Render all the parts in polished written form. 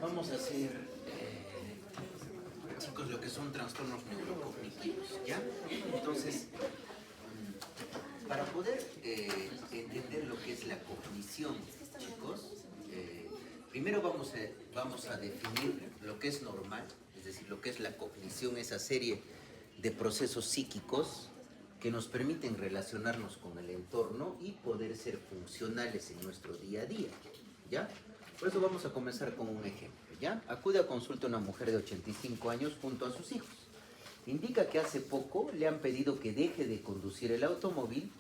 Vamos a hacer, chicos, lo que son trastornos neurocognitivos, ¿ya? Entonces, para poder entender lo que es la cognición, chicos, primero vamos a definir lo que es normal, es decir, lo que es la cognición, esa serie de procesos psíquicos que nos permiten relacionarnos con el entorno y poder ser funcionales en nuestro día a día, ¿ya? Por eso vamos a comenzar con un ejemplo, ¿ya? Acude a consulta una mujer de 85 años junto a sus hijos. Indica que hace poco le han pedido que deje de conducir el automóvil,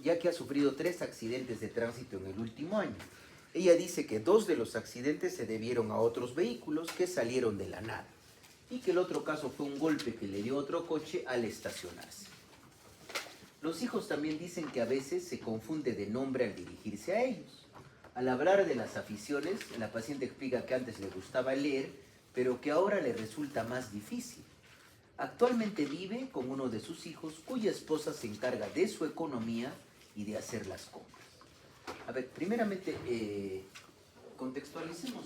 ya que ha sufrido 3 accidentes de tránsito en el último año. Ella dice que 2 de los accidentes se debieron a otros vehículos que salieron de la nada, y que el otro caso fue un golpe que le dio otro coche al estacionarse. Los hijos también dicen que a veces se confunde de nombre al dirigirse a ellos. Al hablar de las aficiones, la paciente explica que antes le gustaba leer, pero que ahora le resulta más difícil. Actualmente vive con uno de sus hijos, cuya esposa se encarga de su economía y de hacer las compras. A ver, primeramente, contextualicemos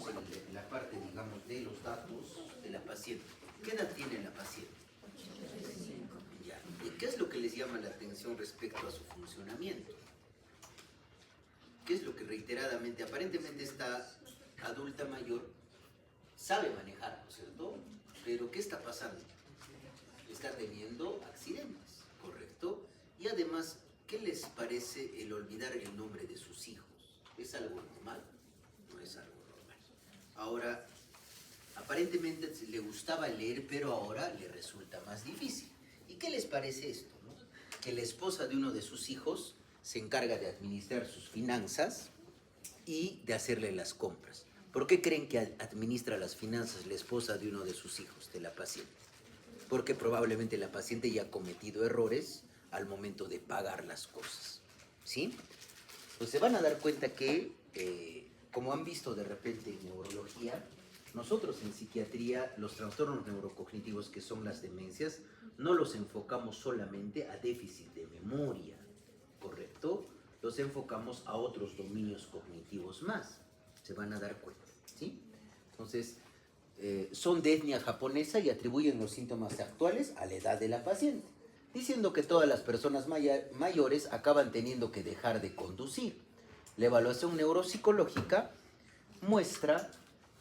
la parte, digamos, de los datos de la paciente. ¿Qué edad tiene la paciente? 85. Ya. ¿Y qué es lo que les llama la atención respecto a su funcionamiento? ¿Qué es lo que reiteradamente, aparentemente esta adulta mayor sabe manejar, ¿no es cierto? Pero ¿qué está pasando? Está teniendo accidentes, ¿correcto? Y además, ¿qué les parece el olvidar el nombre de sus hijos? ¿Es algo normal? No es algo normal. Ahora, aparentemente le gustaba leer, pero ahora le resulta más difícil. ¿Y qué les parece esto, no? Que la esposa de uno de sus hijos se encarga de administrar sus finanzas y de hacerle las compras. ¿Por qué creen que administra las finanzas la esposa de uno de sus hijos, de la paciente? Porque probablemente la paciente ya ha cometido errores al momento de pagar las cosas, ¿sí? Pues se van a dar cuenta que, como han visto de repente en neurología, nosotros en psiquiatría, los trastornos neurocognitivos, que son las demencias, no los enfocamos solamente a déficit de memoria, ¿correcto? Los enfocamos a otros dominios cognitivos más, se van a dar cuenta, ¿sí? Entonces, son de etnia japonesa y atribuyen los síntomas actuales a la edad de la paciente, diciendo que todas las personas mayores acaban teniendo que dejar de conducir. La evaluación neuropsicológica muestra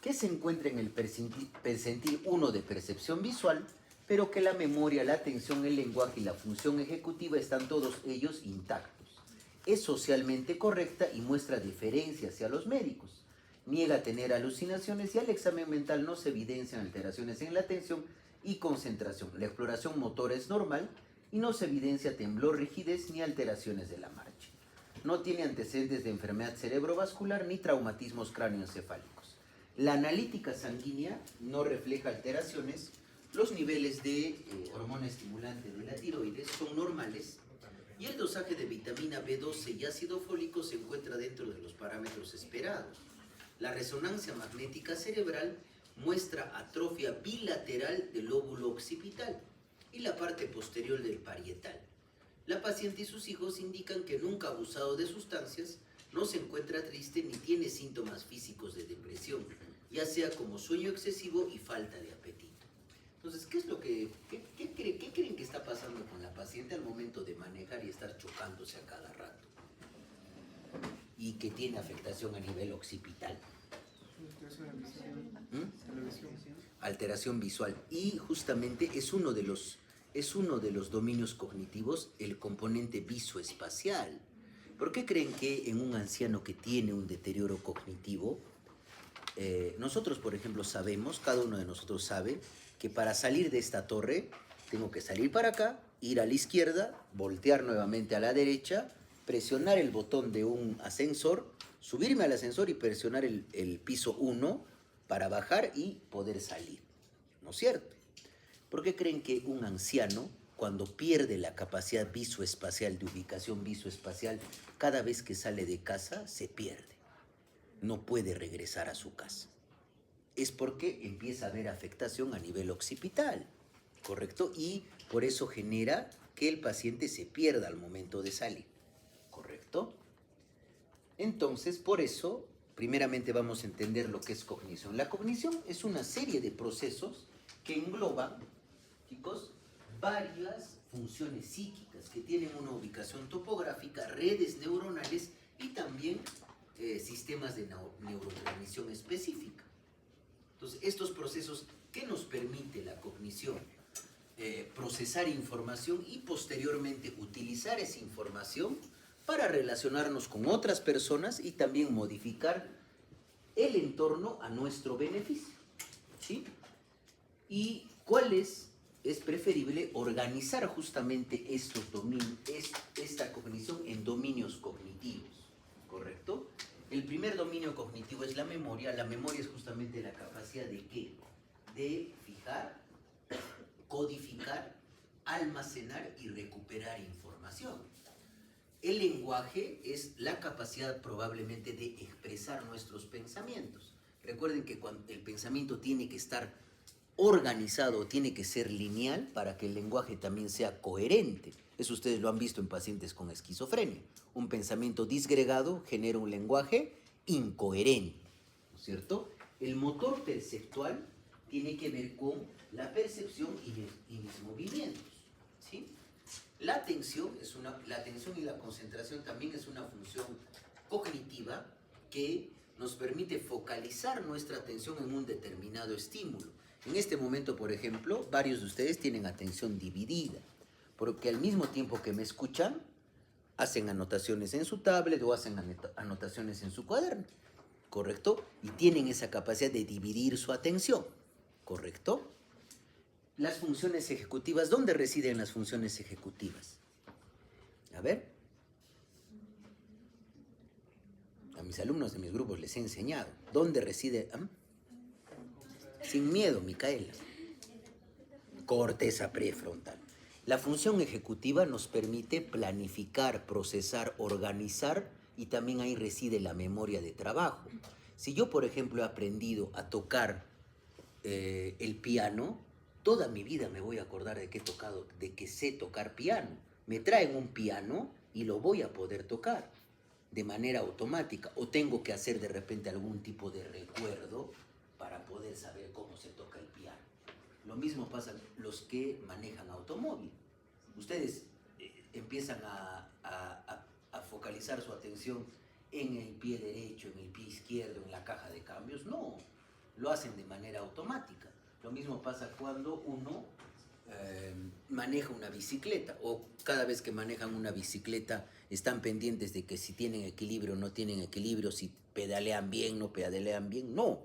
que se encuentra en el percentil 1 de percepción visual, pero que la memoria, la atención, el lenguaje y la función ejecutiva están todos ellos intactos. Es socialmente correcta y muestra deferencia hacia los médicos. Niega tener alucinaciones y al examen mental no se evidencian alteraciones en la atención y concentración. La exploración motora es normal y no se evidencia temblor, rigidez ni alteraciones de la marcha. No tiene antecedentes de enfermedad cerebrovascular ni traumatismos cráneoencefálicos. La analítica sanguínea no refleja alteraciones. Los niveles de hormona estimulante de la tiroides son normales y el dosaje de vitamina B12 y ácido fólico se encuentra dentro de los parámetros esperados. La resonancia magnética cerebral muestra atrofia bilateral del lóbulo occipital y la parte posterior del parietal. La paciente y sus hijos indican que nunca ha abusado de sustancias, no se encuentra triste ni tiene síntomas físicos de depresión, ya sea como sueño excesivo y falta de apetito. Entonces, ¿qué creen que está pasando con la paciente al momento de manejar y estar chocándose a cada rato? Y que tiene afectación a nivel occipital. Alteración visual. Y justamente es uno de los dominios cognitivos, el componente visoespacial. ¿Por qué creen que en un anciano que tiene un deterioro cognitivo, nosotros, por ejemplo, sabemos, cada uno de nosotros sabe, que para salir de esta torre tengo que salir para acá, ir a la izquierda, voltear nuevamente a la derecha, presionar el botón de un ascensor, subirme al ascensor y presionar el piso 1 para bajar y poder salir, ¿no es cierto? ¿Por qué creen que un anciano, cuando pierde la capacidad visoespacial, de ubicación visoespacial, cada vez que sale de casa se pierde? No puede regresar a su casa. Es porque empieza a haber afectación a nivel occipital, ¿correcto? Y por eso genera que el paciente se pierda al momento de salir, ¿correcto? Entonces, por eso primeramente vamos a entender lo que es cognición. La cognición es una serie de procesos que engloban, chicos, varias funciones psíquicas que tienen una ubicación topográfica, redes neuronales y también sistemas de neurotransmisión específica. Entonces, estos procesos, ¿qué nos permite la cognición? Procesar información y posteriormente utilizar esa información para relacionarnos con otras personas y también modificar el entorno a nuestro beneficio, ¿sí? ¿Y cuál es preferible organizar justamente estos dominios, esta cognición en dominios cognitivos, ¿correcto? El primer dominio cognitivo es la memoria. La memoria es justamente la capacidad de ¿qué? De fijar, codificar, almacenar y recuperar información. El lenguaje es la capacidad probablemente de expresar nuestros pensamientos. Recuerden que cuando el pensamiento tiene que estar organizado, tiene que ser lineal para que el lenguaje también sea coherente. Eso ustedes lo han visto en pacientes con esquizofrenia. Un pensamiento disgregado genera un lenguaje incoherente, ¿no es cierto? El motor perceptual tiene que ver con la percepción y mis movimientos, ¿sí? La atención y la concentración también es una función cognitiva que nos permite focalizar nuestra atención en un determinado estímulo. En este momento, por ejemplo, varios de ustedes tienen atención dividida, porque al mismo tiempo que me escuchan, hacen anotaciones en su tablet o hacen anotaciones en su cuaderno, ¿correcto? Y tienen esa capacidad de dividir su atención, ¿correcto? Las funciones ejecutivas, ¿dónde residen las funciones ejecutivas? A ver. A mis alumnos de mis grupos les he enseñado. ¿Dónde reside? Sin miedo, Micaela. Corteza prefrontal. La función ejecutiva nos permite planificar, procesar, organizar y también ahí reside la memoria de trabajo. Si yo, por ejemplo, he aprendido a tocar el piano, toda mi vida me voy a acordar de que he tocado, de que sé tocar piano. Me traen un piano y lo voy a poder tocar de manera automática, o tengo que hacer de repente algún tipo de recuerdo para poder saber cómo se toca el piano. Lo mismo pasa los que manejan automóvil. Ustedes empiezan a focalizar su atención en el pie derecho, en el pie izquierdo, en la caja de cambios. No, lo hacen de manera automática. Lo mismo pasa cuando uno maneja una bicicleta, o cada vez que manejan una bicicleta están pendientes de que si tienen equilibrio o no tienen equilibrio, si pedalean bien, no pedalean bien. No,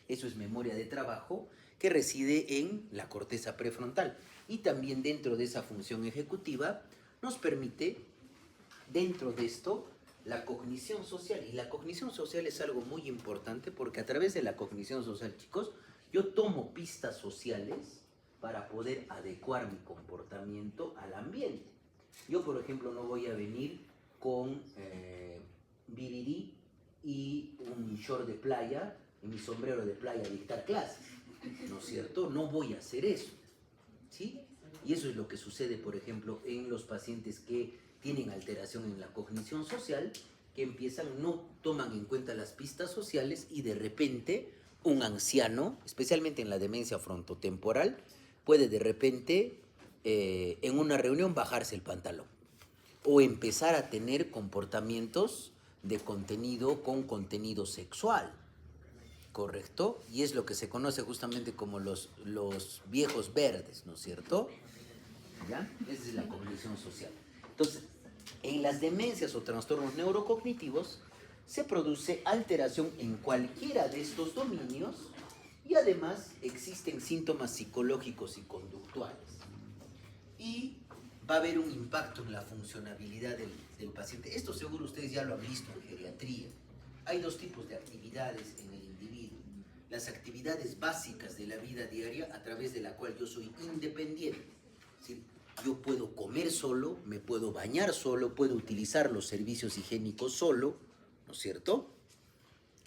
eso es memoria de trabajo que reside en la corteza prefrontal. Y también dentro de esa función ejecutiva nos permite, dentro de esto, la cognición social. Y la cognición social es algo muy importante porque a través de la cognición social, chicos, yo tomo pistas sociales para poder adecuar mi comportamiento al ambiente. Yo, por ejemplo, no voy a venir con birirí y un short de playa y mi sombrero de playa a dictar clases, ¿no es cierto? No voy a hacer eso, ¿sí? Y eso es lo que sucede, por ejemplo, en los pacientes que tienen alteración en la cognición social, que no toman en cuenta las pistas sociales y de repente un anciano, especialmente en la demencia frontotemporal, puede de repente en una reunión bajarse el pantalón o empezar a tener comportamientos de contenido con contenido sexual, ¿correcto? Y es lo que se conoce justamente como los viejos verdes, ¿no es cierto? ¿Ya? Esa es la cognición social. Entonces, en las demencias o trastornos neurocognitivos se produce alteración en cualquiera de estos dominios y además existen síntomas psicológicos y conductuales. Y va a haber un impacto en la funcionabilidad del paciente. Esto seguro ustedes ya lo han visto en geriatría. Hay dos tipos de actividades en el individuo. Las actividades básicas de la vida diaria a través de la cual yo soy independiente. Es decir, yo puedo comer solo, me puedo bañar solo, puedo utilizar los servicios higiénicos solo, ¿no es cierto?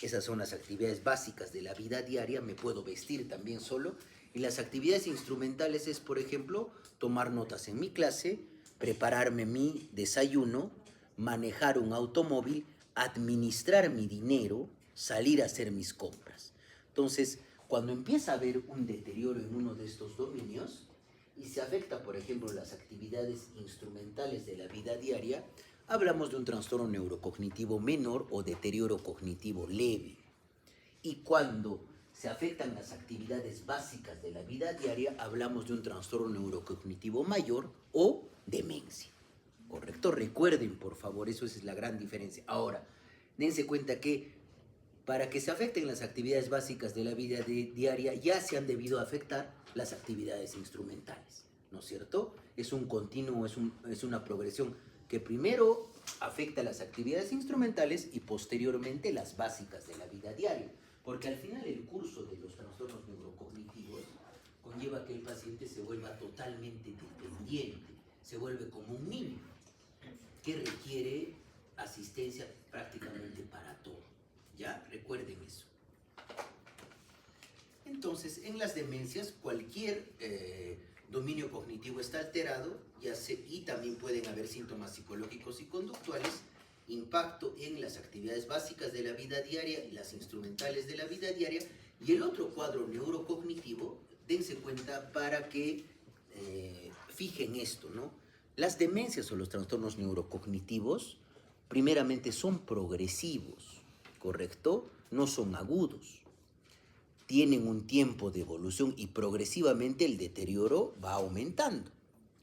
Esas son las actividades básicas de la vida diaria, me puedo vestir también solo. Y las actividades instrumentales es, por ejemplo, tomar notas en mi clase, prepararme mi desayuno, manejar un automóvil, administrar mi dinero, salir a hacer mis compras. Entonces, cuando empieza a haber un deterioro en uno de estos dominios y se afecta, por ejemplo, las actividades instrumentales de la vida diaria, hablamos de un trastorno neurocognitivo menor o deterioro cognitivo leve. Y cuando se afectan las actividades básicas de la vida diaria, hablamos de un trastorno neurocognitivo mayor o demencia. ¿Correcto? Recuerden, por favor, eso es la gran diferencia. Ahora, dense cuenta que para que se afecten las actividades básicas de la vida diaria, ya se han debido afectar las actividades instrumentales, ¿no es cierto? Es un continuo, es una progresión que primero afecta las actividades instrumentales y posteriormente las básicas de la vida diaria. Porque al final el curso de los trastornos neurocognitivos conlleva que el paciente se vuelva totalmente dependiente, se vuelve como un niño que requiere asistencia prácticamente para todo. ¿Ya? Recuerden eso. Entonces, en las demencias, cualquier dominio cognitivo está alterado y también pueden haber síntomas psicológicos y conductuales, impacto en las actividades básicas de la vida diaria y las instrumentales de la vida diaria. Y el otro cuadro neurocognitivo, dense cuenta para que fijen esto, ¿no? Las demencias o los trastornos neurocognitivos, primeramente son progresivos, ¿correcto? No son agudos. Tienen un tiempo de evolución y progresivamente el deterioro va aumentando,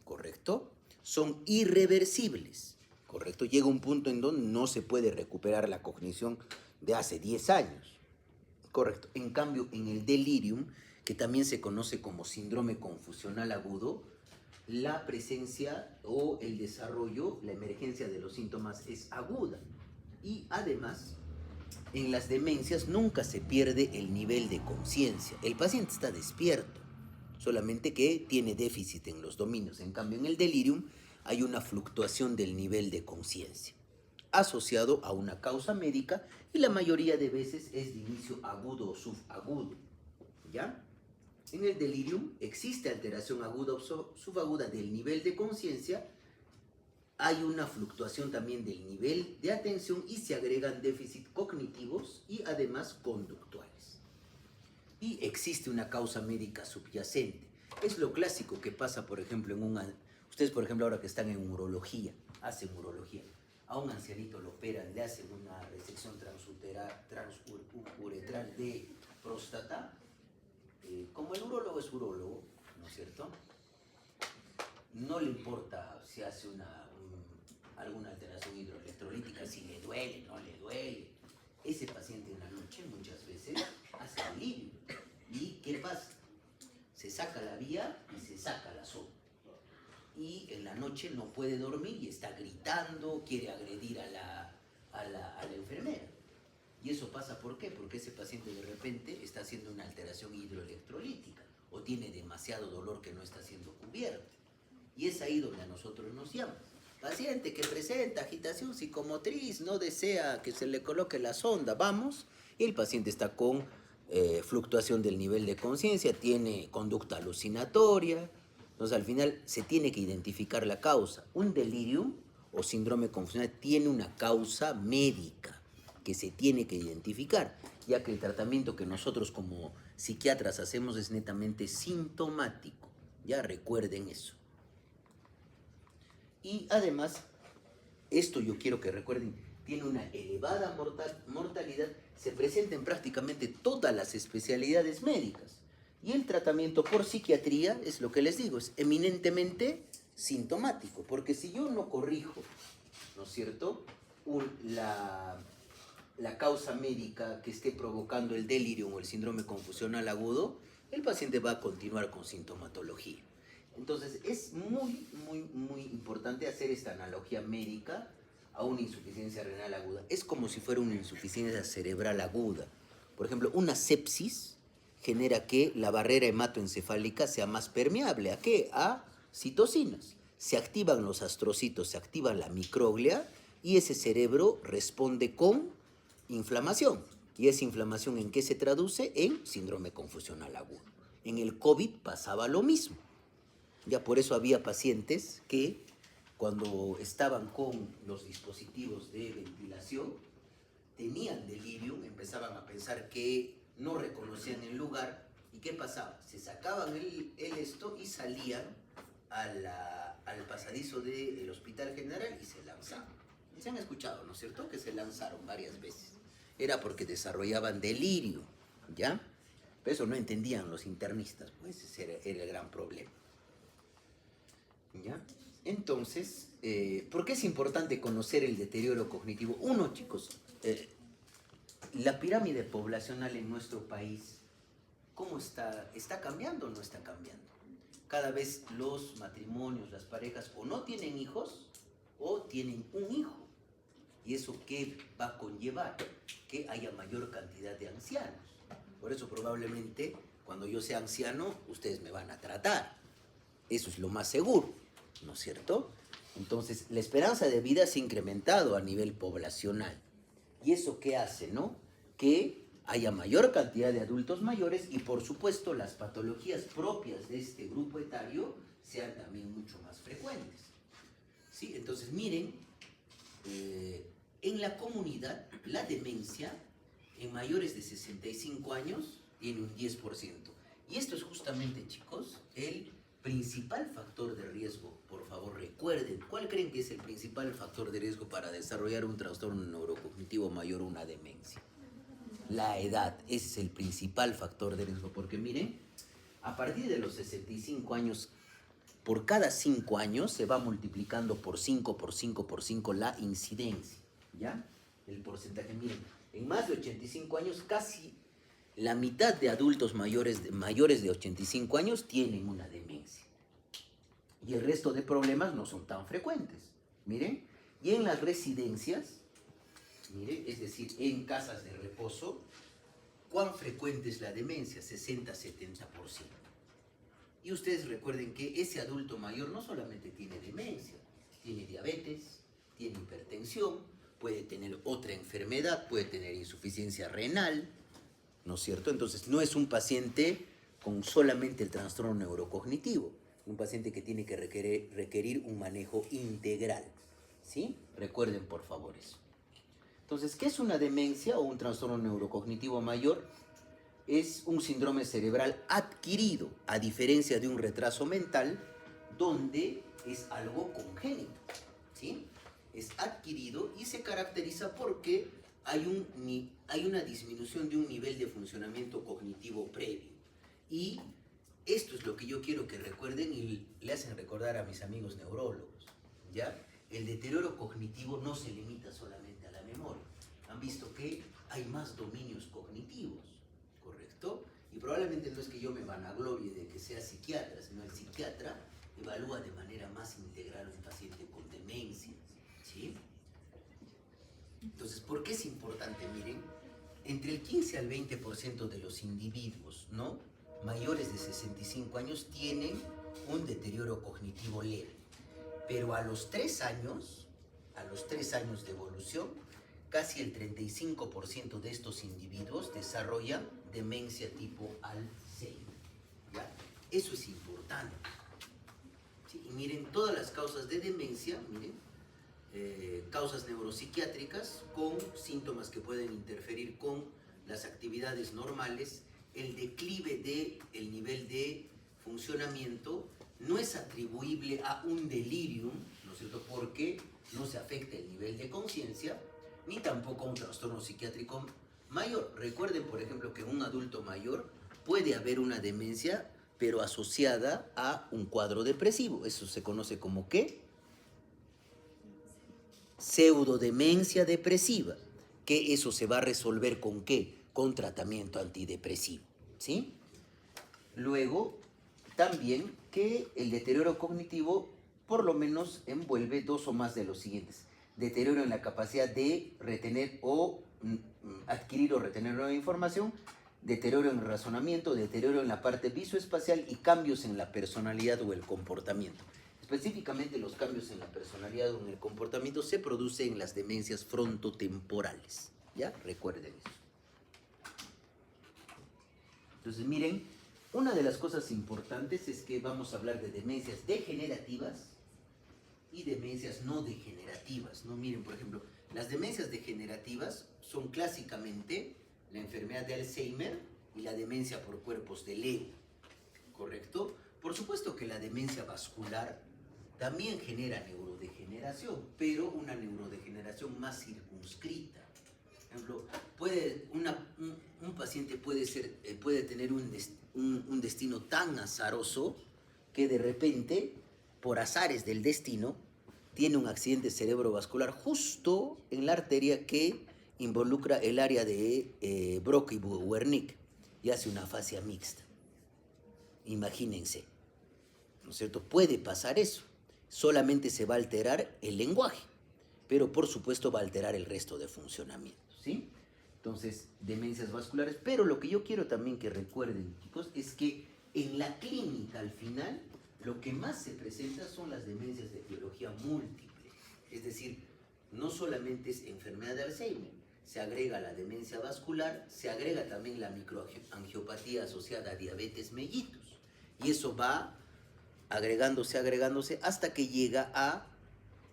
¿correcto? Son irreversibles, ¿correcto? Llega un punto en donde no se puede recuperar la cognición de hace 10 años, ¿correcto? En cambio, en el delirium, que también se conoce como síndrome confusional agudo, la presencia o el desarrollo, la emergencia de los síntomas es aguda. Y además, en las demencias nunca se pierde el nivel de conciencia. El paciente está despierto, solamente que tiene déficit en los dominios. En cambio, en el delirium hay una fluctuación del nivel de conciencia, asociado a una causa médica y la mayoría de veces es de inicio agudo o subagudo. ¿Ya? En el delirium existe alteración aguda o subaguda del nivel de conciencia, hay una fluctuación también del nivel de atención y se agregan déficits cognitivos y además conductuales. Y existe una causa médica subyacente. Es lo clásico que pasa, por ejemplo, ustedes, por ejemplo, ahora que están en urología, hacen urología. A un ancianito lo operan, le hacen una resección transuretral de próstata. Como el urólogo es urólogo, ¿no es cierto? No le importa si hace alguna alteración hidroelectrolítica, si le duele, no le duele. Ese paciente en la noche muchas veces hace delirio. ¿Y qué pasa? Se saca la vía y se saca la sonda. Y en la noche no puede dormir y está gritando, quiere agredir a la enfermera. ¿Y eso pasa por qué? Porque ese paciente de repente está haciendo una alteración hidroelectrolítica o tiene demasiado dolor que no está siendo cubierto. Y es ahí donde a nosotros nos llaman. Paciente que presenta agitación psicomotriz, no desea que se le coloque la sonda, vamos. Y el paciente está con fluctuación del nivel de conciencia, tiene conducta alucinatoria. Entonces al final se tiene que identificar la causa. Un delirium o síndrome confusional tiene una causa médica que se tiene que identificar, ya que el tratamiento que nosotros como psiquiatras hacemos es netamente sintomático. Ya recuerden eso. Y además, esto yo quiero que recuerden, tiene una elevada mortalidad, se presenta en prácticamente todas las especialidades médicas. Y el tratamiento por psiquiatría, es lo que les digo, es eminentemente sintomático, porque si yo no corrijo, ¿no es cierto?, la causa médica que esté provocando el delirio o el síndrome confusional agudo, el paciente va a continuar con sintomatología. Entonces es muy importante hacer esta analogía médica a una insuficiencia renal aguda. Es como si fuera una insuficiencia cerebral aguda. Por ejemplo, una sepsis genera que la barrera hematoencefálica sea más permeable. ¿A qué? A citocinas. Se activan los astrocitos, se activa la microglia y ese cerebro responde con inflamación. ¿Y esa inflamación en qué se traduce? En síndrome confusional agudo. En el COVID pasaba lo mismo. Ya por eso había pacientes que cuando estaban con los dispositivos de ventilación tenían delirium, empezaban a pensar que no reconocían el lugar. ¿Y qué pasaba? Se sacaban el esto y salían al pasadizo del Hospital General y se lanzaban. Se han escuchado, ¿no es cierto? Que se lanzaron varias veces. Era porque desarrollaban delirio, ¿ya? Pero eso no entendían los internistas, pues ese era el gran problema. ¿Ya? Entonces, ¿por qué es importante conocer el deterioro cognitivo? Uno, chicos, la pirámide poblacional en nuestro país, ¿cómo está? ¿Está cambiando o no está cambiando? Cada vez los matrimonios, las parejas, o no tienen hijos, o tienen un hijo. ¿Y eso qué va a conllevar? Que haya mayor cantidad de ancianos. Por eso probablemente cuando yo sea anciano, ustedes me van a tratar. Eso es lo más seguro, ¿no es cierto? Entonces, la esperanza de vida se ha incrementado a nivel poblacional. ¿Y eso qué hace, no? Que haya mayor cantidad de adultos mayores y, por supuesto, las patologías propias de este grupo etario sean también mucho más frecuentes. ¿Sí? Entonces, miren, en la comunidad, la demencia en mayores de 65 años tiene un 10%. Y esto es justamente, chicos, el principal factor de riesgo. Por favor, recuerden, ¿cuál creen que es el principal factor de riesgo para desarrollar un trastorno neurocognitivo mayor o una demencia? La edad, ese es el principal factor de riesgo, porque miren, a partir de los 65 años, por cada 5 años se va multiplicando por 5, por 5, por 5 la incidencia, ¿ya? El porcentaje, miren, en más de 85 años, casi la mitad de adultos mayores de 85 años tienen una demencia. Y el resto de problemas no son tan frecuentes, miren. Y en las residencias, miren, es decir, en casas de reposo, ¿cuán frecuente es la demencia? 60-70%. Y ustedes recuerden que ese adulto mayor no solamente tiene demencia, tiene diabetes, tiene hipertensión, puede tener otra enfermedad, puede tener insuficiencia renal, ¿no es cierto? Entonces no es un paciente con solamente el trastorno neurocognitivo, un paciente que tiene que requerir un manejo integral, ¿sí? Recuerden por favor eso. Entonces, ¿qué es una demencia o un trastorno neurocognitivo mayor? Es un síndrome cerebral adquirido, a diferencia de un retraso mental, donde es algo congénito, ¿sí? Es adquirido y se caracteriza porque hay una disminución de un nivel de funcionamiento cognitivo previo. Y esto es lo que yo quiero que recuerden y le hacen recordar a mis amigos neurólogos, ¿ya? El deterioro cognitivo no se limita solamente a la memoria. Han visto que hay más dominios cognitivos, ¿correcto? Y probablemente no es que yo me vanaglorie de que sea psiquiatra, sino el psiquiatra evalúa de manera más integral a un paciente con demencia, ¿sí? Entonces, ¿por qué es importante? Miren, entre el 15 al 20% de los individuos, ¿no?, mayores de 65 años tienen un deterioro cognitivo leve. Pero a los 3 años de evolución, casi el 35% de estos individuos desarrollan demencia tipo Alzheimer, ¿ya? Eso es importante. ¿Sí? Y miren, todas las causas de demencia, miren, causas neuropsiquiátricas con síntomas que pueden interferir con las actividades normales. El declive del nivel de funcionamiento no es atribuible a un delirium, ¿no es cierto?, porque no se afecta el nivel de conciencia, ni tampoco a un trastorno psiquiátrico mayor. Recuerden, por ejemplo, que en un adulto mayor puede haber una demencia, pero asociada a un cuadro depresivo. Eso se conoce como ¿qué? Pseudodemencia depresiva. Que eso se va a resolver ¿con qué? Con tratamiento antidepresivo, ¿sí? Luego, también que el deterioro cognitivo por lo menos envuelve 2 o más de los siguientes: deterioro en la capacidad de retener o adquirir o retener nueva información, deterioro en el razonamiento, deterioro en la parte visoespacial y cambios en la personalidad o el comportamiento. Específicamente los cambios en la personalidad o en el comportamiento se producen en las demencias frontotemporales, ¿ya? Recuerden eso. Entonces, miren, una de las cosas importantes es que vamos a hablar de demencias degenerativas y demencias no degenerativas, ¿no? Miren, por ejemplo, Las demencias degenerativas son clásicamente la enfermedad de Alzheimer y la demencia por cuerpos de Lewy, ¿correcto? Por supuesto que la demencia vascular también genera neurodegeneración, pero una neurodegeneración más circunscrita. Por ejemplo, un paciente puede tener un destino tan azaroso que de repente, por azares del destino, tiene un accidente cerebrovascular justo en la arteria que involucra el área de Broca y Wernicke y hace una fascia mixta. Imagínense, ¿no es cierto? Puede pasar eso. Solamente se va a alterar el lenguaje, pero por supuesto va a alterar el resto de funcionamiento, ¿sí? Entonces, demencias vasculares. Pero lo que yo quiero también que recuerden, chicos, es que en la clínica, al final, lo que más se presenta son las demencias de etiología múltiple. Es decir, no solamente es enfermedad de Alzheimer, se agrega la demencia vascular, se agrega también la microangiopatía asociada a diabetes mellitus. Y eso va agregándose hasta que llega a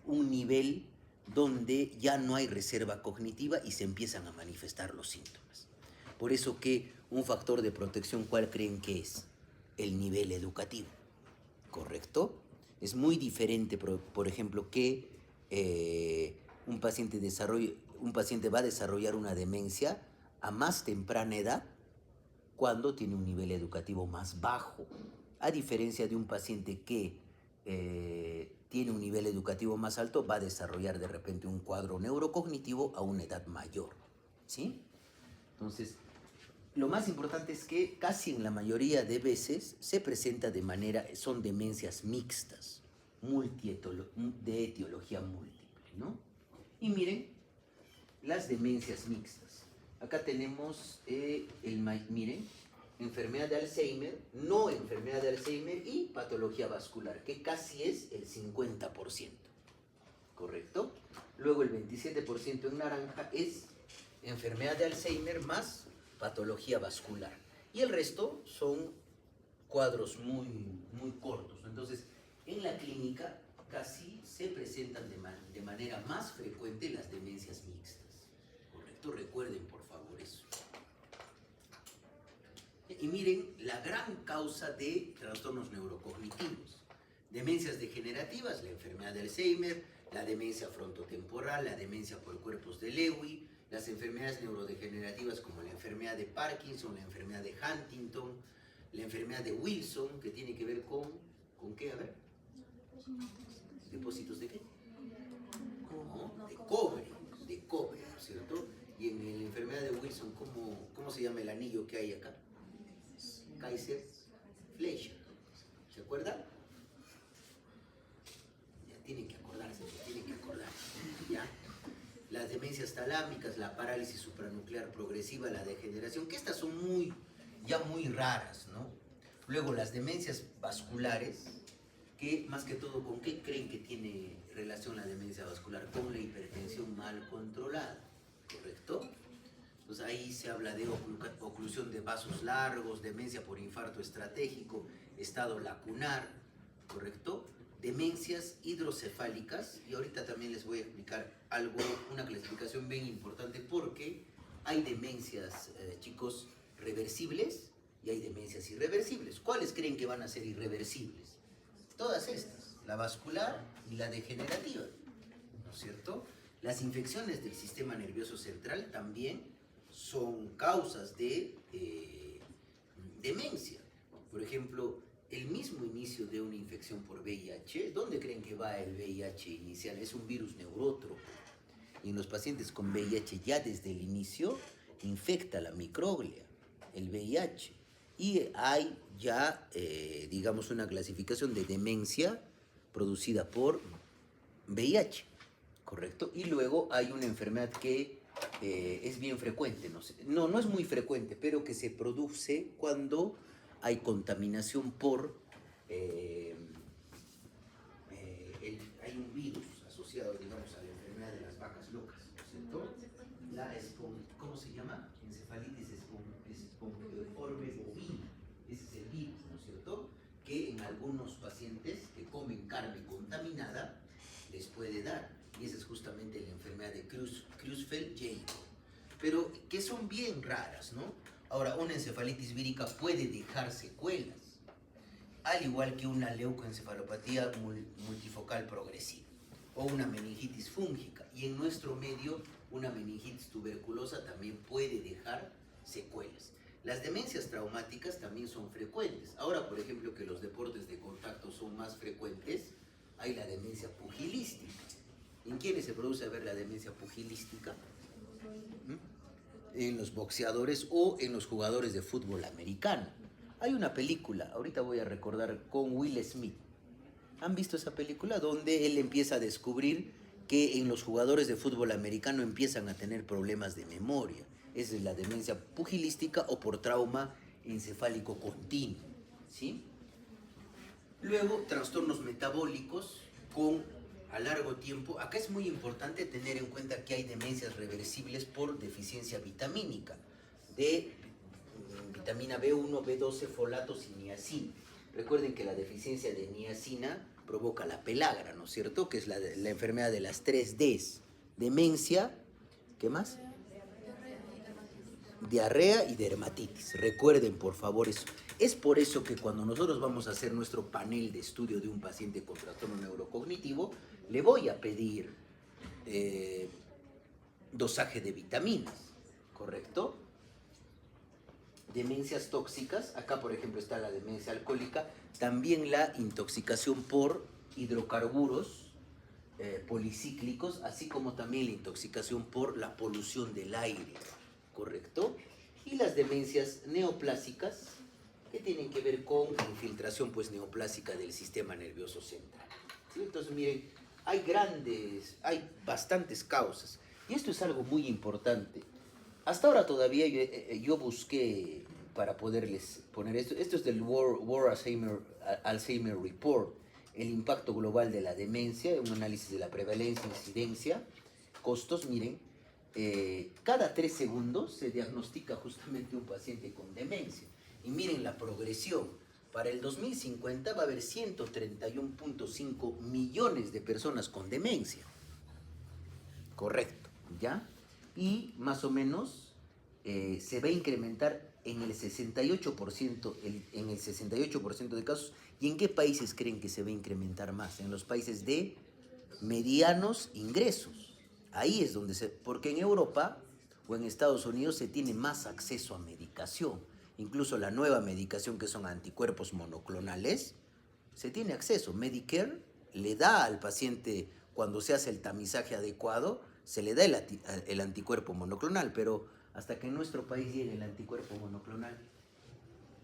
un nivel donde ya no hay reserva cognitiva y se empiezan a manifestar los síntomas. Por eso que un factor de protección, ¿cuál creen que es? El nivel educativo, ¿correcto? Es muy diferente, por ejemplo, que un paciente va a desarrollar una demencia a más temprana edad cuando tiene un nivel educativo más bajo, a diferencia de un paciente que tiene un nivel educativo más alto, va a desarrollar de repente un cuadro neurocognitivo a una edad mayor, ¿sí? Entonces, lo más importante es que casi en la mayoría de veces se presenta son demencias mixtas, de etiología múltiple, ¿no? Y miren, las demencias mixtas. Acá tenemos, miren, enfermedad de Alzheimer, no enfermedad de Alzheimer y patología vascular, que casi es el 50%, ¿correcto? Luego el 27% en naranja es enfermedad de Alzheimer más patología vascular. Y el resto son cuadros muy, muy cortos. Entonces, en la clínica casi se presentan de manera más frecuente las demencias mixtas, ¿correcto? Recuerden, por favor, eso. Y miren la gran causa de trastornos neurocognitivos. Demencias degenerativas, la enfermedad de Alzheimer, la demencia frontotemporal, la demencia por cuerpos de Lewy, las enfermedades neurodegenerativas como la enfermedad de Parkinson, la enfermedad de Huntington, la enfermedad de Wilson, que tiene que ver ¿con qué? A ver. ¿Depósitos de qué? No, de cobre, ¿no es cierto? Y en la enfermedad de Wilson, ¿cómo se llama el anillo que hay acá? Kaiser-Fleischer. ¿Se acuerdan? Ya tienen que acordarse, ¿ya? Las demencias talámicas, la parálisis supranuclear progresiva, la degeneración, que estas son ya muy raras, ¿no? Luego las demencias vasculares, que más que todo, ¿con qué creen que tiene relación la demencia vascular? Con la hipertensión mal controlada, ¿correcto? Entonces ahí se habla de oclusión de vasos largos, demencia por infarto estratégico, estado lacunar, ¿correcto? Demencias hidrocefálicas, y ahorita también les voy a explicar una clasificación bien importante, porque hay demencias, chicos, reversibles y hay demencias irreversibles. ¿Cuáles creen que van a ser irreversibles? Todas estas, la vascular y la degenerativa, ¿no es cierto? Las infecciones del sistema nervioso central también son causas de demencia. Por ejemplo, el mismo inicio de una infección por VIH, ¿dónde creen que va el VIH inicial? Es un virus neurótropo. Y en los pacientes con VIH ya desde el inicio infecta la microglia, el VIH. Y hay ya, digamos, una clasificación de demencia producida por VIH, ¿correcto? Y luego hay una enfermedad que es bien frecuente, no es muy frecuente, pero que se produce cuando hay contaminación hay un virus asociado, digamos, a la enfermedad de las vacas locas, ¿no es cierto? ¿Cómo se llama? Encefalitis espongiforme bovina. Ese es el virus, ¿no es cierto? Que en algunos pacientes que comen carne contaminada les puede dar. y esa es justamente la enfermedad de Creutzfeldt-Jakob, pero que son bien raras, ¿no? Ahora, una encefalitis vírica puede dejar secuelas, al igual que una leucoencefalopatía multifocal progresiva o una meningitis fúngica, y en nuestro medio una meningitis tuberculosa también puede dejar secuelas. Las demencias traumáticas también son frecuentes. Ahora, por ejemplo, que los deportes de contacto son más frecuentes, hay la demencia pugilística. ¿En quiénes se produce la demencia pugilística? En los boxeadores o en los jugadores de fútbol americano. Hay una película, ahorita voy a recordar, con Will Smith. ¿Han visto esa película? Donde él empieza a descubrir que en los jugadores de fútbol americano empiezan a tener problemas de memoria. Esa es la demencia pugilística o por trauma encefálico continuo, ¿sí? Luego, trastornos metabólicos a largo tiempo. Acá es muy importante tener en cuenta que hay demencias reversibles por deficiencia vitamínica de vitamina B1, B12, folatos y niacina. Recuerden que la deficiencia de niacina provoca la pelagra, ¿no es cierto? Que es la enfermedad de las 3Ds. Demencia, ¿qué más? Diarrea y dermatitis. Recuerden, por favor, eso. Es por eso que cuando nosotros vamos a hacer nuestro panel de estudio de un paciente con trastorno neurocognitivo, le voy a pedir dosaje de vitaminas, ¿correcto? Demencias tóxicas, acá por ejemplo está la demencia alcohólica, también la intoxicación por hidrocarburos policíclicos, así como también la intoxicación por la polución del aire, ¿correcto? Y las demencias neoplásicas, que tienen que ver con infiltración pues neoplásica del sistema nervioso central, ¿sí? Entonces miren, hay bastantes causas, y esto es algo muy importante. Hasta ahora todavía yo busqué para poderles poner esto. Esto es del World Alzheimer Report, el impacto global de la demencia, un análisis de la prevalencia, incidencia, costos. Miren, cada 3 segundos se diagnostica justamente un paciente con demencia. Y miren la progresión. Para el 2050 va a haber 131.5 millones de personas con demencia. Correcto, ¿ya? Y más o menos se va a incrementar en el 68%, en el 68% de casos. ¿Y en qué países creen que se va a incrementar más? En los países de medianos ingresos. Ahí es donde porque en Europa o en Estados Unidos se tiene más acceso a medicación. Incluso la nueva medicación, que son anticuerpos monoclonales, se tiene acceso. Medicare le da al paciente, cuando se hace el tamizaje adecuado, se le da el anticuerpo monoclonal, pero hasta que en nuestro país llegue el anticuerpo monoclonal,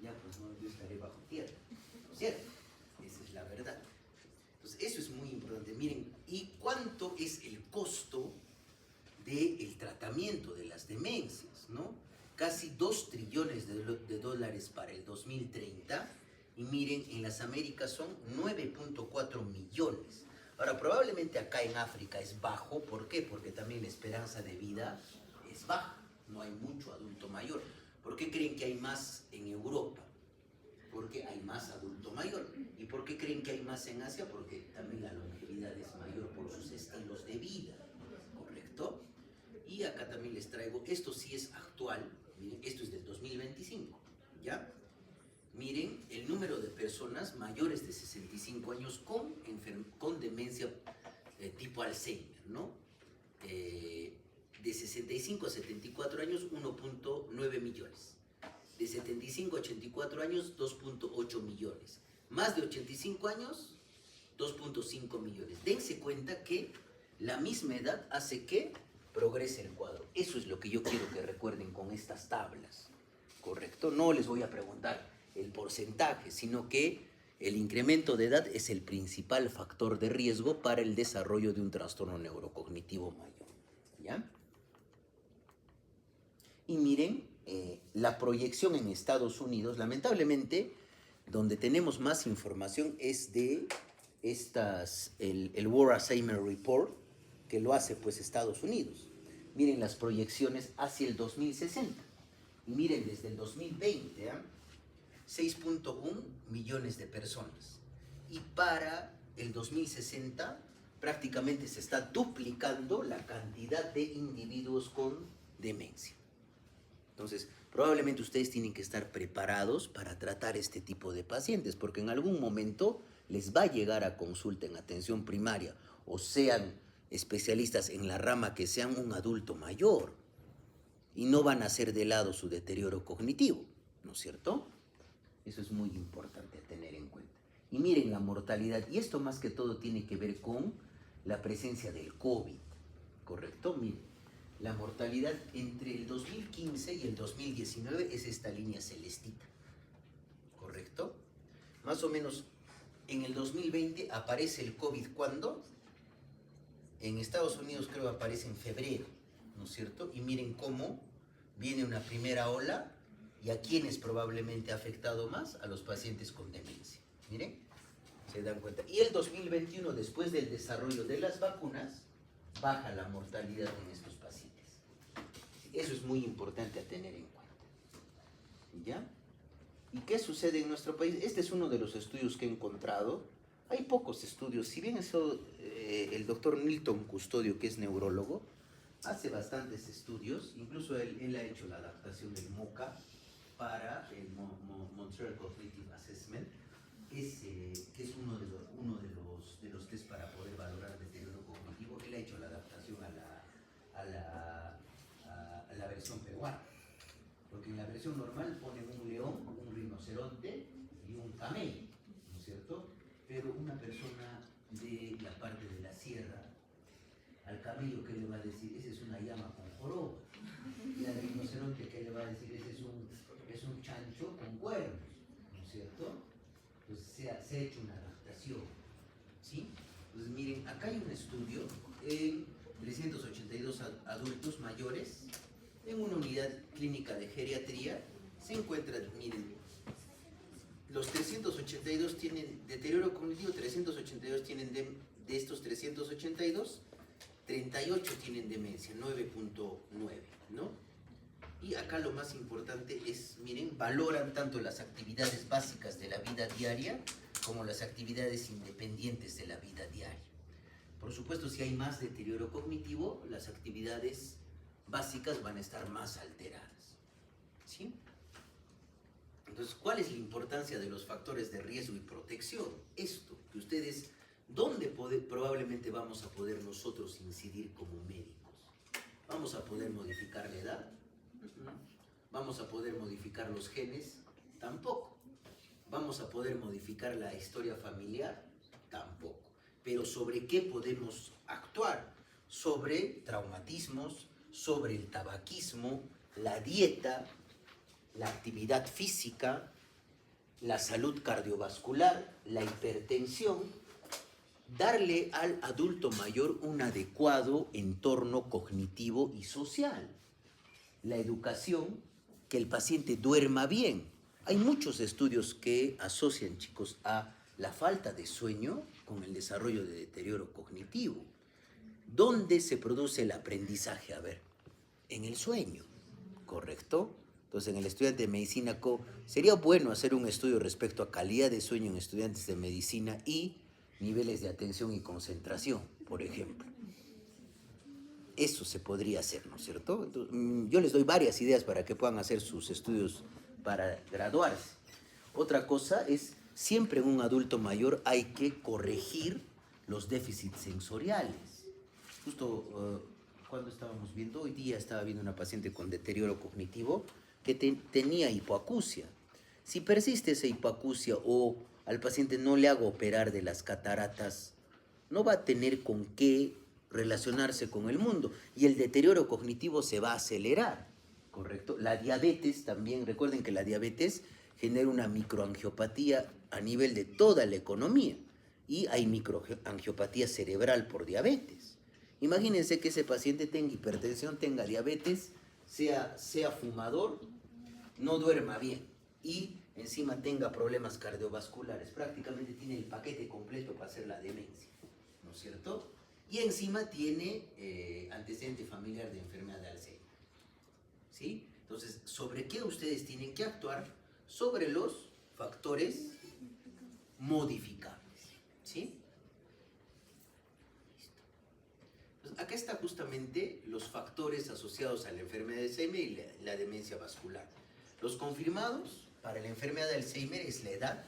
ya pues no, yo estaré bajo tierra, ¿no es cierto? Esa es la verdad. Entonces eso es muy importante. Miren, ¿y cuánto es el costo del tratamiento de las demencias, no? Casi 2 trillones de dólares para el 2030, y miren, en las Américas son 9.4 millones. Ahora, probablemente acá en África es bajo. ¿Por qué? Porque también la esperanza de vida es baja. No hay mucho adulto mayor. ¿Por qué creen que hay más en Europa? Porque hay más adulto mayor. ¿Y por qué creen que hay más en Asia? Porque también la longevidad es mayor por sus estilos de vida. ¿Correcto? Y acá también les traigo, esto sí es actual. Miren, esto es del 2025, ¿ya? Miren el número de personas mayores de 65 años con demencia tipo Alzheimer, ¿no? De 65 a 74 años, 1.9 millones. De 75 a 84 años, 2.8 millones. Más de 85 años, 2.5 millones. Dense cuenta que la misma edad hace que progrese el cuadro. Eso es lo que yo quiero que recuerden con estas tablas, ¿correcto? No les voy a preguntar el porcentaje, sino que el incremento de edad es el principal factor de riesgo para el desarrollo de un trastorno neurocognitivo mayor, ¿ya? Y miren, la proyección en Estados Unidos, lamentablemente, donde tenemos más información es de el World Alzheimer Report, que lo hace pues Estados Unidos. Miren las proyecciones hacia el 2060. Y miren, desde el 2020, 6.1 millones de personas. Y para el 2060, prácticamente se está duplicando la cantidad de individuos con demencia. Entonces, probablemente ustedes tienen que estar preparados para tratar este tipo de pacientes, porque en algún momento les va a llegar a consulta en atención primaria, o sean especialistas en la rama que sean un adulto mayor, y no van a hacer de lado su deterioro cognitivo, ¿no es cierto? Eso es muy importante tener en cuenta. Y miren la mortalidad, y esto más que todo tiene que ver con la presencia del COVID, ¿correcto? Miren, la mortalidad entre el 2015 y el 2019 es esta línea celestita, ¿correcto? Más o menos en el 2020 aparece el COVID, ¿cuándo? En Estados Unidos creo aparece en febrero, ¿no es cierto? Y miren cómo viene una primera ola, y a quienes probablemente ha afectado más, a los pacientes con demencia. Miren, se dan cuenta. Y el 2021, después del desarrollo de las vacunas, baja la mortalidad en estos pacientes. Eso es muy importante a tener en cuenta. ¿Ya? ¿Y qué sucede en nuestro país? Este es uno de los estudios que he encontrado. Hay pocos estudios. Si bien eso, el doctor Nilton Custodio, que es neurólogo, hace bastantes estudios. Incluso él ha hecho la adaptación del MoCA para el Montreal Cognitive Assessment, que es uno de los test para poder valorar el deterioro cognitivo. Él ha hecho la adaptación a la versión peruana, porque en la versión normal ponen un león, un rinoceronte y un camello, ¿no es cierto? Pero una persona de la parte de la sierra, al camello, ¿qué le va a decir? Esa es una llama con joroba. Y al rinoceronte, ¿qué le va a decir? Ese es un chancho con cuernos, ¿no es cierto? Entonces se ha hecho una adaptación, ¿sí? Entonces miren, acá hay un estudio en 382 adultos mayores en una unidad clínica de geriatría. Se encuentran, miren, los 382 tienen deterioro cognitivo, 382 tienen de estos 382, 38 tienen demencia, 9.9, ¿no? Y acá lo más importante es, miren, valoran tanto las actividades básicas de la vida diaria como las actividades independientes de la vida diaria. Por supuesto, si hay más deterioro cognitivo, las actividades básicas van a estar más alteradas, ¿sí? Entonces, ¿cuál es la importancia de los factores de riesgo y protección? Esto, que ustedes, ¿dónde probablemente vamos a poder nosotros incidir como médicos? ¿Vamos a poder modificar la edad? ¿Vamos a poder modificar los genes? Tampoco. ¿Vamos a poder modificar la historia familiar? Tampoco. Pero ¿sobre qué podemos actuar? Sobre traumatismos, sobre el tabaquismo, la dieta, la actividad física, la salud cardiovascular, la hipertensión, darle al adulto mayor un adecuado entorno cognitivo y social, la educación, que el paciente duerma bien. Hay muchos estudios que asocian, chicos, a la falta de sueño con el desarrollo de deterioro cognitivo. ¿Dónde se produce el aprendizaje? A ver, en el sueño, ¿correcto? Entonces, en el estudiante de medicina sería bueno hacer un estudio respecto a calidad de sueño en estudiantes de medicina y niveles de atención y concentración, por ejemplo. Eso se podría hacer, ¿no es cierto? Entonces, yo les doy varias ideas para que puedan hacer sus estudios para graduarse. Otra cosa es, siempre en un adulto mayor hay que corregir los déficits sensoriales. Justo cuando estábamos viendo, hoy día estaba viendo una paciente con deterioro cognitivo que tenía hipoacusia. Si persiste esa hipoacusia o al paciente no le hago operar de las cataratas, no va a tener con qué relacionarse con el mundo y el deterioro cognitivo se va a acelerar, ¿correcto? La diabetes también, recuerden que la diabetes genera una microangiopatía a nivel de toda la economía y hay microangiopatía cerebral por diabetes. Imagínense que ese paciente tenga hipertensión, tenga diabetes, sea fumador, no duerma bien y encima tenga problemas cardiovasculares. Prácticamente tiene el paquete completo para hacer la demencia, ¿no es cierto? Y encima tiene antecedente familiar de enfermedad de Alzheimer, ¿sí? Entonces, ¿sobre qué ustedes tienen que actuar? Sobre los factores modificables, ¿sí? acá está justamente los factores asociados a la enfermedad de Alzheimer y la demencia vascular. Los confirmados para la enfermedad de Alzheimer es la edad,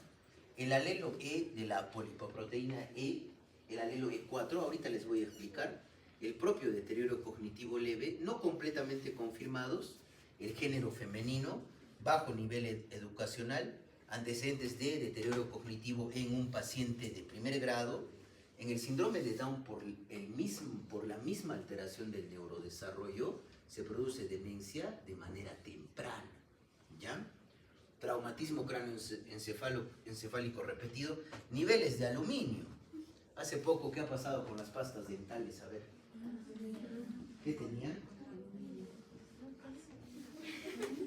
el alelo E de la polipoproteína E, el alelo E4, ahorita les voy a explicar, el propio deterioro cognitivo leve, no completamente confirmados, el género femenino, bajo nivel educacional, antecedentes de deterioro cognitivo en un paciente de primer grado, en el síndrome de Down por la misma alteración del neurodesarrollo, se produce demencia de manera temprana, ¿ya? Traumatismo cráneoencefálico repetido, niveles de aluminio. Hace poco, ¿qué ha pasado con las pastas dentales? A ver, ¿qué tenían?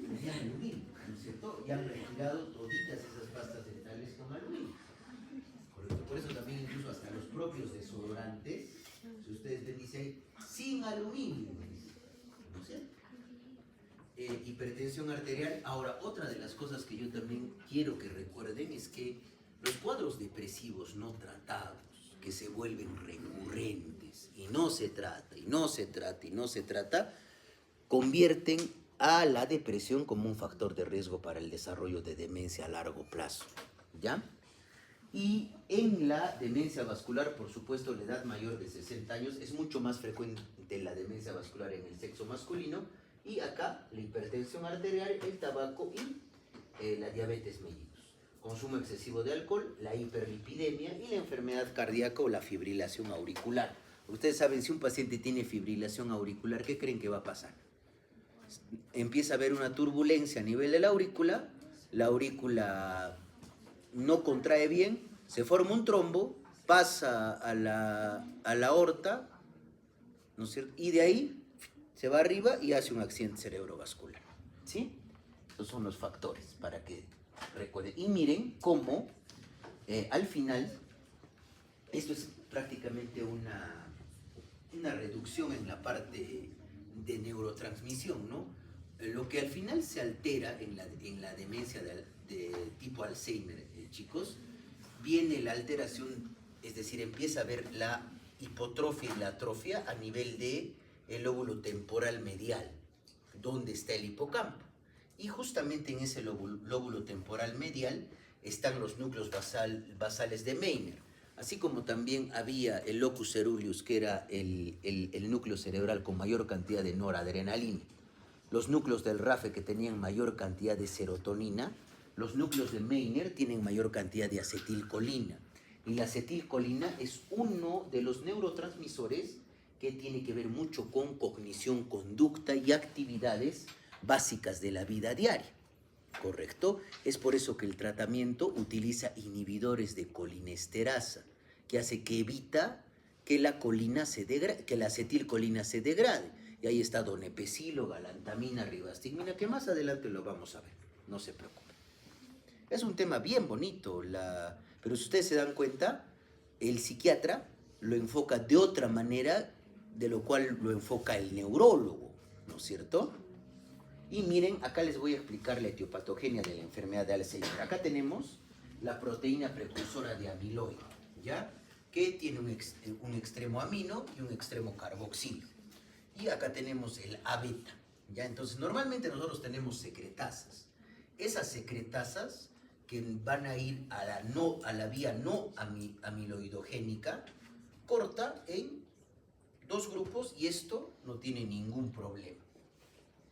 Tenían aluminio, ¿no es cierto? Y han retirado toditas esas pastas dentales con aluminio. Por eso también incluso hasta los propios desodorantes, si ustedes ven, dice sin aluminio, ¿no es cierto? Hipertensión arterial. Ahora, otra de las cosas que yo también quiero que recuerden es que los cuadros depresivos no tratados, que se vuelven recurrentes, y no se trata, y no se trata, y no se trata, convierten a la depresión como un factor de riesgo para el desarrollo de demencia a largo plazo, ¿ya? Y en la demencia vascular, por supuesto, la edad mayor de 60 años es mucho más frecuente la demencia vascular en el sexo masculino, y acá la hipertensión arterial, el tabaco y la diabetes mellitus. Consumo excesivo de alcohol, la hiperlipidemia y la enfermedad cardíaca o la fibrilación auricular. Ustedes saben, si un paciente tiene fibrilación auricular, ¿qué creen que va a pasar? Empieza a haber una turbulencia a nivel de la aurícula no contrae bien, se forma un trombo, pasa a la aorta, ¿no es cierto? Y de ahí se va arriba y hace un accidente cerebrovascular, ¿sí? Esos son los factores para que recuerden. Y miren cómo al final, esto es prácticamente una reducción en la parte de neurotransmisión, ¿no? Lo que al final se altera en la demencia de tipo Alzheimer, chicos, viene la alteración, es decir, empieza a haber la hipotrofia y la atrofia a nivel de el lóbulo temporal medial, donde está el hipocampo. Y justamente en ese lóbulo temporal medial están los núcleos basales de Meiner, así como también había el locus ceruleus, que era el núcleo cerebral con mayor cantidad de noradrenalina, los núcleos del RAFE que tenían mayor cantidad de serotonina, los núcleos de Meiner tienen mayor cantidad de acetilcolina, y la acetilcolina es uno de los neurotransmisores que tiene que ver mucho con cognición, conducta y actividades básicas de la vida diaria, ¿correcto? Es por eso que el tratamiento utiliza inhibidores de colinesterasa, que hace que evita que la acetilcolina se degrade. Y ahí está donepezilo, galantamina, ribastigmina, que más adelante lo vamos a ver, no se preocupen. Es un tema bien bonito, pero si ustedes se dan cuenta, el psiquiatra lo enfoca de otra manera de lo cual lo enfoca el neurólogo, ¿no es cierto? Y miren, acá les voy a explicar la etiopatogenia de la enfermedad de Alzheimer. Acá tenemos la proteína precursora de amiloide, ¿ya? Que tiene un extremo amino y un extremo carboxilo. Y acá tenemos el A-beta, ¿ya? Entonces, normalmente nosotros tenemos secretasas. Esas secretasas que van a ir a la vía no amiloidogénica, corta en dos grupos, y esto no tiene ningún problema.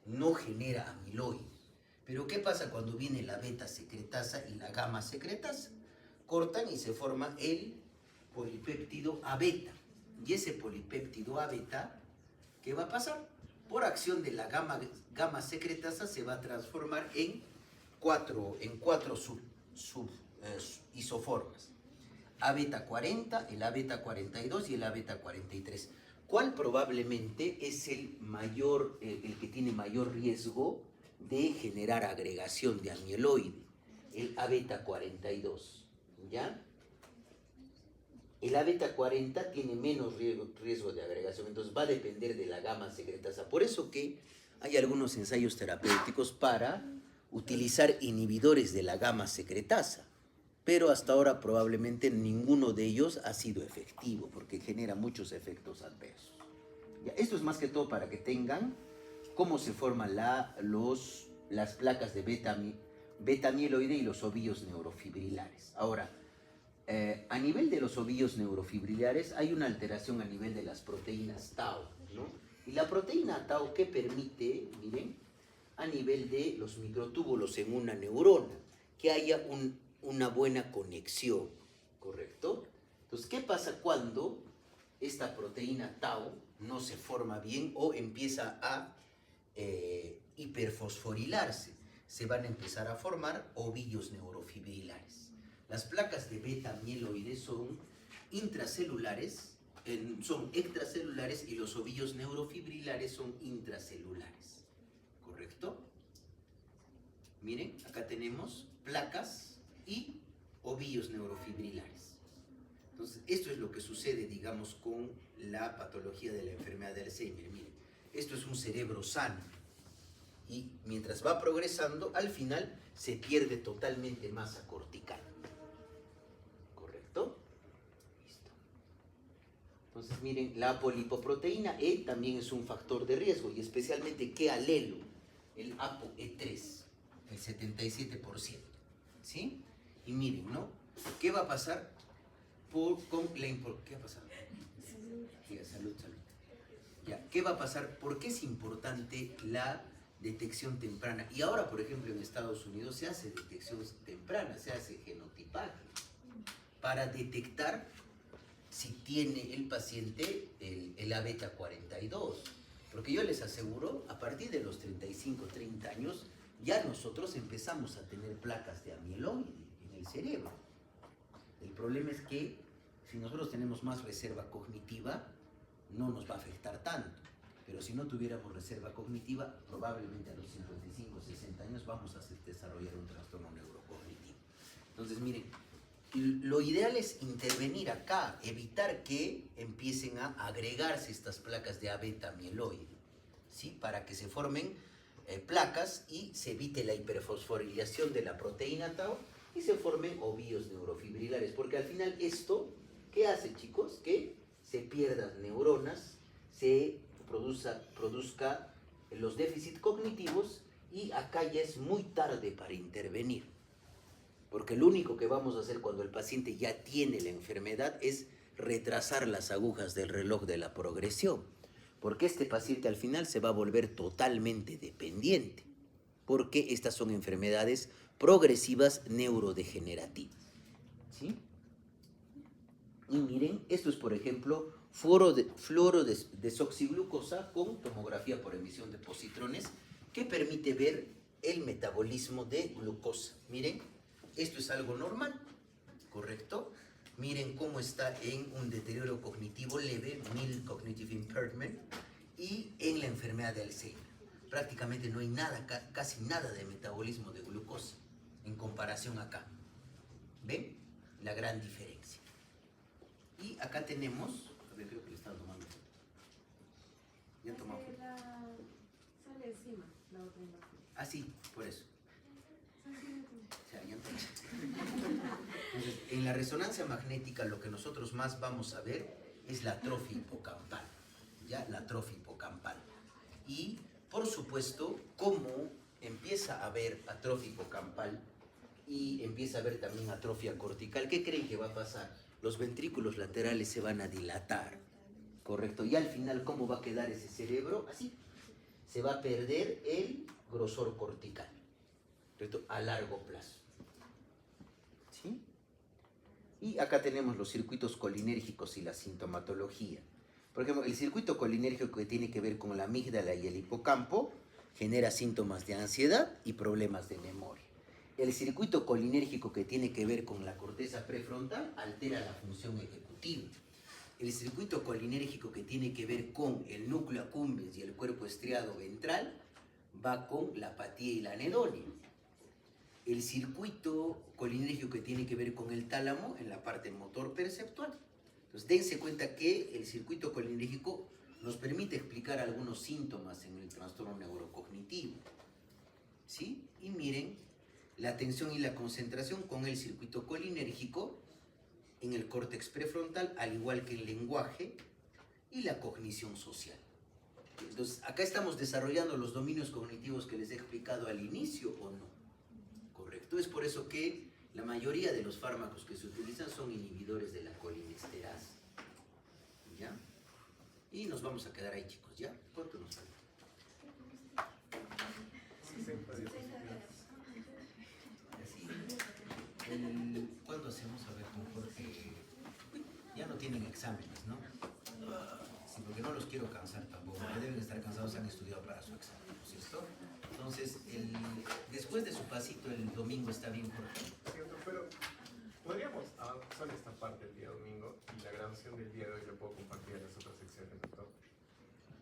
No genera amiloide. Pero ¿qué pasa cuando viene la beta secretasa y la gamma secretasa? Cortan y se forma el polipéptido A-beta. Y ese polipéptido A-beta, ¿qué va a pasar? Por acción de la gamma secretasa se va a transformar en cuatro isoformas. A-beta 40, el A-beta 42 y el A-beta 43. ¿Cuál probablemente es el que tiene mayor riesgo de generar agregación de amiloide? El A-beta 42, ¿ya? El A-beta 40 tiene menos riesgo de agregación, entonces va a depender de la gamma secretasa. Por eso que hay algunos ensayos terapéuticos para utilizar inhibidores de la gamma secretasa, pero hasta ahora probablemente ninguno de ellos ha sido efectivo porque genera muchos efectos adversos. Ya, esto es más que todo para que tengan cómo se forman las placas de beta-mieloide y los ovillos neurofibrilares. Ahora, a nivel de los ovillos neurofibrilares hay una alteración a nivel de las proteínas tau, ¿no? Y la proteína tau, ¿qué permite? Miren, a nivel de los microtúbulos en una neurona, que haya una buena conexión, ¿correcto? Entonces, ¿qué pasa cuando esta proteína tau no se forma bien o empieza a hiperfosforilarse? Se van a empezar a formar ovillos neurofibrilares. Las placas de beta-mieloide son intracelulares, son extracelulares, y los ovillos neurofibrilares son intracelulares, ¿correcto? Miren, acá tenemos placas y ovillos neurofibrilares. Entonces, esto es lo que sucede, digamos, con la patología de la enfermedad de Alzheimer. Miren, esto es un cerebro sano. Y mientras va progresando, al final se pierde totalmente masa cortical. ¿Correcto? Listo. Entonces, miren, la apolipoproteína E también es un factor de riesgo, y especialmente ¿qué alelo? El ApoE3, el 77%. ¿Sí? Y miren, ¿no? ¿Qué va a pasar ¿qué va a pasar? Diga, salud. Ya, ¿qué va a pasar? ¿Por qué es importante la detección temprana? Y ahora, por ejemplo, en Estados Unidos se hace detección temprana, se hace genotipaje para detectar si tiene el paciente el A-beta 42. Porque yo les aseguro, a partir de los 35, 30 años, ya nosotros empezamos a tener placas de amiloide en el cerebro. El problema es que si nosotros tenemos más reserva cognitiva, no nos va a afectar tanto. Pero si no tuviéramos reserva cognitiva, probablemente a los 55, 60 años vamos a desarrollar un trastorno neurocognitivo. Entonces, miren, lo ideal es intervenir acá, evitar que empiecen a agregarse estas placas de A-beta mieloide, ¿sí? Para que se formen placas y se evite la hiperfosforilación de la proteína tau y se formen ovillos neurofibrilares. Porque al final esto, ¿qué hace, chicos? Que se pierdan neuronas, se produzca los déficits cognitivos, y acá ya es muy tarde para intervenir. Porque lo único que vamos a hacer cuando el paciente ya tiene la enfermedad es retrasar las agujas del reloj de la progresión. Porque este paciente al final se va a volver totalmente dependiente. Porque estas son enfermedades progresivas neurodegenerativas. ¿Sí? Y miren, esto es, por ejemplo, fluorodesoxiglucosa con tomografía por emisión de positrones, que permite ver el metabolismo de glucosa. Miren, esto es algo normal, ¿correcto? Miren cómo está en un deterioro cognitivo leve, mild cognitive impairment, y en la enfermedad de Alzheimer. Prácticamente no hay nada, casi nada de metabolismo de glucosa en comparación acá. ¿Ven? La gran diferencia. Y acá tenemos, a ver, creo que le están tomando. ¿Ya han tomado? Sale encima la otra imagen. Ah, sí, por eso. O sea, ya entonces, en la resonancia magnética lo que nosotros más vamos a ver es la atrofia hipocampal. ¿Ya? La atrofia hipocampal. Y, por supuesto, cómo empieza a haber atrofia hipocampal y empieza a haber también atrofia cortical, ¿qué creen que va a pasar? Los ventrículos laterales se van a dilatar, ¿correcto? Y al final, ¿cómo va a quedar ese cerebro? Así. Se va a perder el grosor cortical, ¿correcto? A largo plazo. ¿Sí? Y acá tenemos los circuitos colinérgicos y la sintomatología. Por ejemplo, el circuito colinérgico que tiene que ver con la amígdala y el hipocampo genera síntomas de ansiedad y problemas de memoria. El circuito colinérgico que tiene que ver con la corteza prefrontal altera la función ejecutiva. El circuito colinérgico que tiene que ver con el núcleo accumbens y el cuerpo estriado ventral va con la apatía y la anedonia. El circuito colinérgico que tiene que ver con el tálamo en la parte motor perceptual. Entonces, dense cuenta que el circuito colinérgico nos permite explicar algunos síntomas en el trastorno neurocognitivo. ¿Sí? Y miren, la atención y la concentración con el circuito colinérgico en el córtex prefrontal, al igual que el lenguaje y la cognición social. Entonces, acá estamos desarrollando los dominios cognitivos que les he explicado al inicio, ¿o no? Correcto. Es por eso que la mayoría de los fármacos que se utilizan son inhibidores de la colinesterasa. ¿Ya? Y nos vamos a quedar ahí, chicos, ¿ya? ¿Cuánto nos falta? Así. ¿Cuándo hacemos? A ver, mejor que... Ya no tienen exámenes, ¿no? Sí, porque no los quiero cansar tampoco. Ya deben estar cansados, han estudiado para su examen, ¿no es cierto? Entonces, después de su pasito el domingo está bien corto. Cierto, pero podríamos avanzar esta parte el día domingo y la grabación del día de hoy la puedo compartir en las otras secciones, doctor.